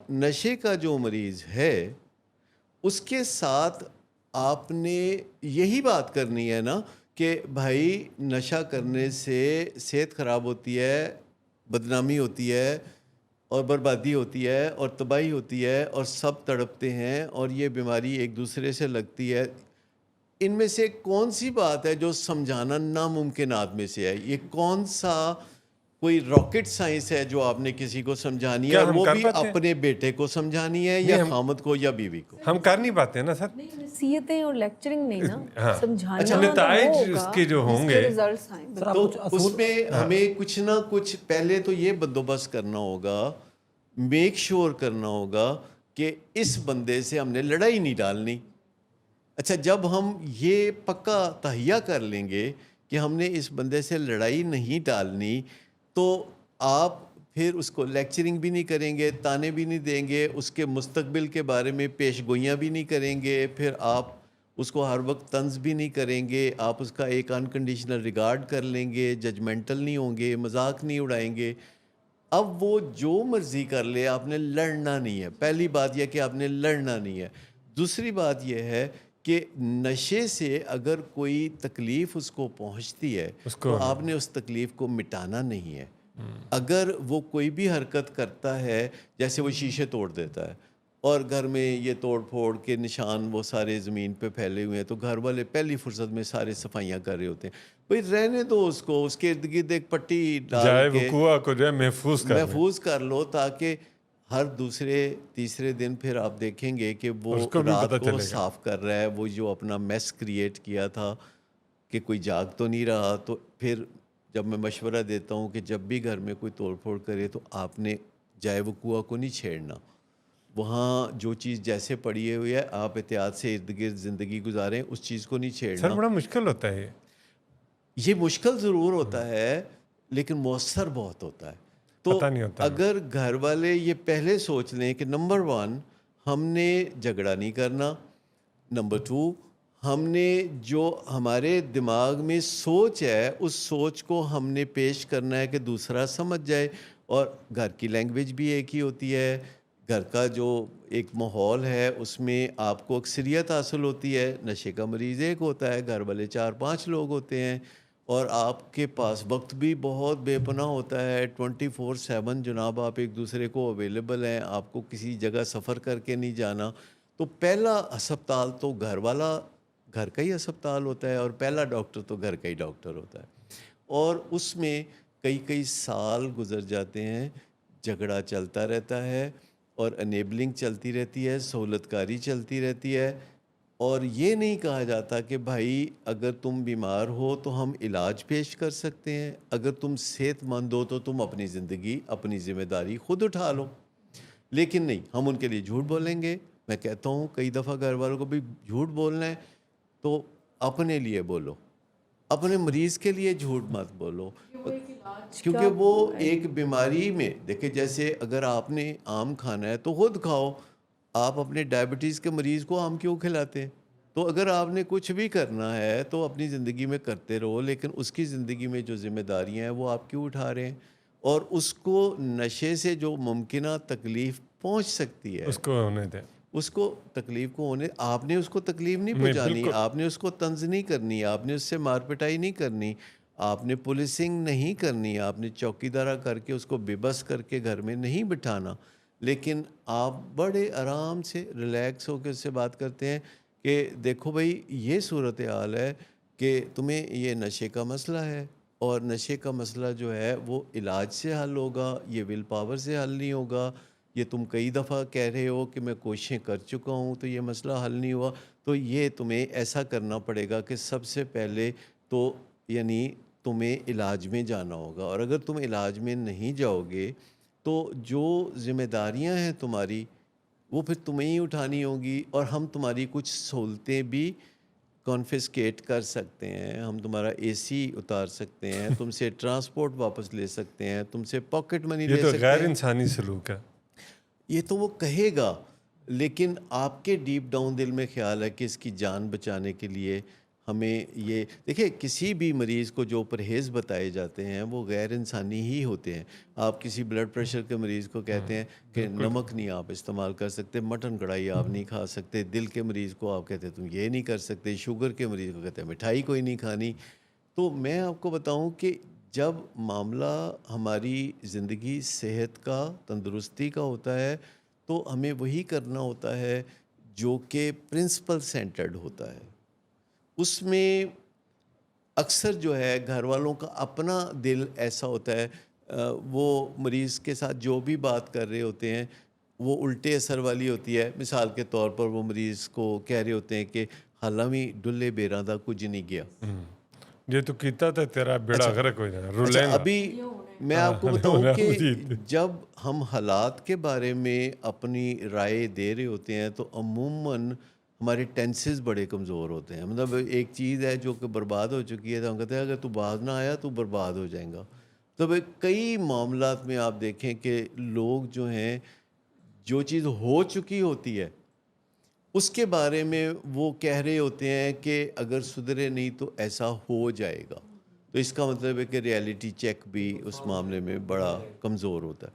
نشے کا جو مریض ہے اس کے ساتھ آپ نے یہی بات کرنی ہے نا کہ بھائی نشہ کرنے سے صحت خراب ہوتی ہے، بدنامی ہوتی ہے اور بربادی ہوتی ہے اور تباہی ہوتی ہے اور سب تڑپتے ہیں اور یہ بیماری ایک دوسرے سے لگتی ہے۔ ان میں سے کون سی بات ہے جو سمجھانا ناممکنات میں سے ہے؟ یہ کون سا کوئی راکٹ سائنس ہے جو آپ نے کسی کو سمجھانی ہے، کیا اور ہم وہ کر بھی پاتے ہیں؟ اپنے بیٹے کو سمجھانی ہے یا نہیں، خامد کو یا بیوی کو؟ ہم کر نہیں پاتے ہیں نا سر۔ نہیں، نصیحتیں اور لیکچرنگ نہیں نا، ہاں، سمجھانا اچھا، تو وہ نتائج اس ہوگا کے جو جس ہوں کے گے۔ ریزلٹس آئیں۔ سر آپ تو کچھ اس اصول میں ہمیں کچھ نہ کچھ پہلے تو یہ بندوبست کرنا ہوگا، میک شور کرنا ہوگا کہ اس بندے سے ہم نے لڑائی نہیں ڈالنی۔ اچھا، جب ہم یہ پکا تہیہ کر لیں گے کہ ہم نے اس بندے سے لڑائی نہیں ڈالنی، تو آپ پھر اس کو لیکچرنگ بھی نہیں کریں گے، تانے بھی نہیں دیں گے، اس کے مستقبل کے بارے میں پیش گوئیاں بھی نہیں کریں گے، پھر آپ اس کو ہر وقت طنز بھی نہیں کریں گے، آپ اس کا ایک انکنڈیشنل ریگارڈ کر لیں گے، ججمنٹل نہیں ہوں گے، مذاق نہیں اڑائیں گے۔ اب وہ جو مرضی کر لے، آپ نے لڑنا نہیں ہے۔ پہلی بات یہ کہ آپ نے لڑنا نہیں ہے۔ دوسری بات یہ ہے کہ نشے سے اگر کوئی تکلیف اس کو پہنچتی ہے تو آپ نے اس تکلیف کو مٹانا نہیں ہے۔ اگر وہ کوئی بھی حرکت کرتا ہے، جیسے وہ شیشے توڑ دیتا ہے اور گھر میں یہ توڑ پھوڑ کے نشان وہ سارے زمین پہ پھیلے ہوئے ہیں، تو گھر والے پہلی فرصت میں سارے صفائیاں کر رہے ہوتے ہیں۔ بھئی رہنے دو اس کو، اس کے ارد گرد ایک پٹی ڈال جائے کے وقوع کو جو ہے محفوظ کر لو، تاکہ ہر دوسرے تیسرے دن پھر آپ دیکھیں گے کہ وہ اس کو بھی پتہ رات کو چلے گا۔ صاف کر رہا ہے، وہ جو اپنا میس کریٹ کیا تھا کہ کوئی جاگ تو نہیں رہا۔ تو پھر جب میں مشورہ دیتا ہوں کہ جب بھی گھر میں کوئی توڑ پھوڑ کرے تو آپ نے جائے وقوع کو نہیں چھیڑنا، وہاں جو چیز جیسے پڑی ہوئی ہے آپ احتیاط سے ارد گرد زندگی گزاریں، اس چیز کو نہیں سر چھیڑنا۔ بڑا مشکل ہوتا ہے یہ مشکل ضرور ہوتا ہے لیکن مؤثر بہت ہوتا ہے۔ تو پتہ نہیں ہوتا نا۔ اگر گھر والے یہ پہلے سوچ لیں کہ نمبر 1 ہم نے جھگڑا نہیں کرنا، نمبر 2 ہم نے جو ہمارے دماغ میں سوچ ہے اس سوچ کو ہم نے پیش کرنا ہے کہ دوسرا سمجھ جائے، اور گھر کی لینگویج بھی ایک ہی ہوتی ہے، گھر کا جو ایک ماحول ہے اس میں آپ کو اکثریت حاصل ہوتی ہے۔ نشے کا مریض ایک ہوتا ہے، گھر والے 4-5 لوگ ہوتے ہیں، اور آپ کے پاس وقت بھی بہت بے پناہ ہوتا ہے، 24/7 جناب آپ ایک دوسرے کو اویلیبل ہیں، آپ کو کسی جگہ سفر کر کے نہیں جانا۔ تو پہلا ہسپتال تو گھر کا ہی ہسپتال ہوتا ہے، اور پہلا ڈاکٹر تو گھر کا ہی ڈاکٹر ہوتا ہے، اور اس میں کئی سال گزر جاتے ہیں، جھگڑا چلتا رہتا ہے اور انیبلنگ چلتی رہتی ہے، سہولت کاری چلتی رہتی ہے، اور یہ نہیں کہا جاتا کہ بھائی اگر تم بیمار ہو تو ہم علاج پیش کر سکتے ہیں، اگر تم صحت مند ہو تو تم اپنی زندگی اپنی ذمہ داری خود اٹھا لو۔ لیکن نہیں، ہم ان کے لیے جھوٹ بولیں گے۔ میں کہتا ہوں کئی دفعہ گھر والوں کو بھی جھوٹ بولنا ہے تو اپنے لیے بولو، اپنے مریض کے لیے جھوٹ مت بولو، کیونکہ وہ ایک بیماری میں دیکھیں، جیسے اگر آپ نے آم کھانا ہے تو خود کھاؤ، آپ اپنے ڈائبٹیز کے مریض کو آم کیوں کھلاتے ہیں؟ تو اگر آپ نے کچھ بھی کرنا ہے تو اپنی زندگی میں کرتے رہو، لیکن اس کی زندگی میں جو ذمہ داریاں ہیں وہ آپ کیوں اٹھا رہے ہیں؟ اور اس کو نشے سے جو ممکنہ تکلیف پہنچ سکتی ہے، اس کو ہونے دیں۔ اس کو تکلیف کو ہونے، آپ نے اس کو تکلیف نہیں پہنچانی، آپ نے اس کو طنز نہیں کرنی، آپ نے اس سے مار پٹائی نہیں کرنی، آپ نے پولیسنگ نہیں کرنی، آپ نے چوکیدارہ کر کے اس کو بے بس کر کے گھر میں نہیں بٹھانا، لیکن آپ بڑے آرام سے ریلیکس ہو کے اس سے بات کرتے ہیں کہ دیکھو بھائی یہ صورتحال ہے کہ تمہیں یہ نشے کا مسئلہ ہے، اور نشے کا مسئلہ جو ہے وہ علاج سے حل ہوگا، یہ ول پاور سے حل نہیں ہوگا۔ یہ تم کئی دفعہ کہہ رہے ہو کہ میں کوششیں کر چکا ہوں تو یہ مسئلہ حل نہیں ہوا، تو یہ تمہیں ایسا کرنا پڑے گا کہ سب سے پہلے تو یعنی تمہیں علاج میں جانا ہوگا، اور اگر تم علاج میں نہیں جاؤ گے تو جو ذمہ داریاں ہیں تمہاری وہ پھر تمہیں ہی اٹھانی ہوں گی، اور ہم تمہاری کچھ سہولتیں بھی کانفسکیٹ کر سکتے ہیں، ہم تمہارا اے سی اتار سکتے ہیں، تم سے ٹرانسپورٹ واپس لے سکتے ہیں، تم سے پاکٹ منی یہ لے تو سکتے غیر ہیں۔ انسانی سلوک ہے۔ یہ تو وہ کہے گا، لیکن آپ کے ڈیپ ڈاؤن دل میں خیال ہے کہ اس کی جان بچانے کے لیے ہمیں یہ دیکھیں کسی بھی مریض کو جو پرہیز بتائے جاتے ہیں وہ غیر انسانی ہی ہوتے ہیں. آپ کسی بلڈ پریشر کے مریض کو کہتے ہیں کہ نمک نہیں آپ استعمال کر سکتے, مٹن کڑھائی آپ نہیں کھا سکتے, دل کے مریض کو آپ کہتے ہیں تم یہ نہیں کر سکتے, شوگر کے مریض کو کہتے ہیں مٹھائی کوئی نہیں کھانی. تو میں آپ کو بتاؤں کہ جب معاملہ ہماری زندگی صحت کا, تندرستی کا ہوتا ہے تو ہمیں وہی کرنا ہوتا ہے جو کہ پرنسپل سینٹرڈ ہوتا ہے. اس میں اکثر جو ہے گھر والوں کا اپنا دل ایسا ہوتا ہے, وہ مریض کے ساتھ جو بھی بات کر رہے ہوتے ہیں وہ الٹے اثر والی ہوتی ہے. مثال کے طور پر وہ مریض کو کہہ رہے ہوتے ہیں کہ حالامی ڈلے بیراں دا کچھ نہیں گیا. یہ تو کیتا تھا تیرا بیڑا غرق ہو جائے اچھا رولیں گا. ابھی میں آپ کو بتاؤں کہ جب ہم حالات کے بارے میں اپنی رائے دے رہے ہوتے ہیں تو عموماً ہمارے ٹینسز بڑے کمزور ہوتے ہیں. مطلب ایک چیز ہے جو کہ برباد ہو چکی ہے تو ہم کہتے ہیں اگر تو باز نہ آیا تو برباد ہو جائے گا. تو کئی معاملات میں آپ دیکھیں کہ لوگ جو ہیں جو چیز ہو چکی ہوتی ہے اس کے بارے میں وہ کہہ رہے ہوتے ہیں کہ اگر سدھرے نہیں تو ایسا ہو جائے گا. تو اس کا مطلب ہے کہ ریالٹی چیک بھی اس معاملے میں بڑا کمزور ہوتا ہے.